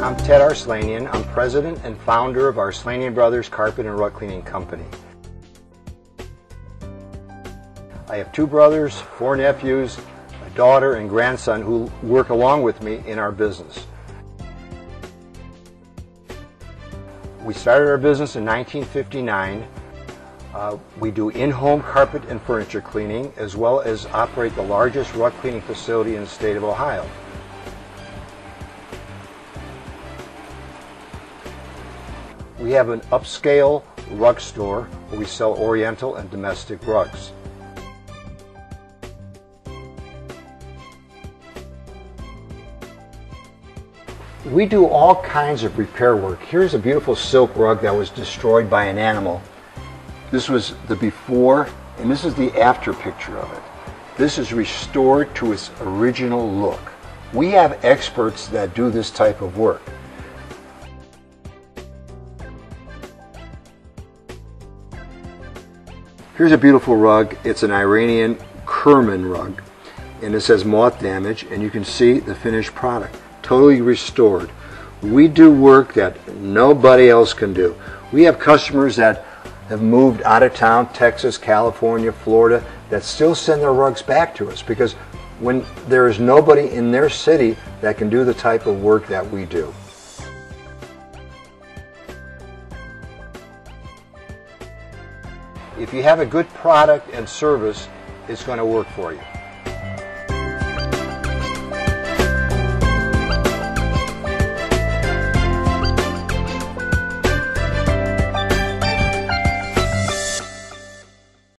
I'm Ted Arslanian. I'm president and founder of Arslanian Brothers Carpet and Rug Cleaning Company. I have 2 brothers, 4 nephews, a daughter and grandson who work along with me in our business. We started our business in 1959. We do in-home carpet and furniture cleaning, as well as operate the largest rug cleaning facility in the state of Ohio. We have an upscale rug store where we sell oriental and domestic rugs. We do all kinds of repair work. Here's a beautiful silk rug that was destroyed by an animal. This was the before, and this is the after picture of it. This is restored to its original look. We have experts that do this type of work. Here's a beautiful rug. It's an Iranian Kerman rug, and it says moth damage, and you can see the finished product, totally restored. We do work that nobody else can do. We have customers that have moved out of town, Texas, California, Florida, that still send their rugs back to us because when there is nobody in their city that can do the type of work that we do. If you have a good product and service, it's going to work for you.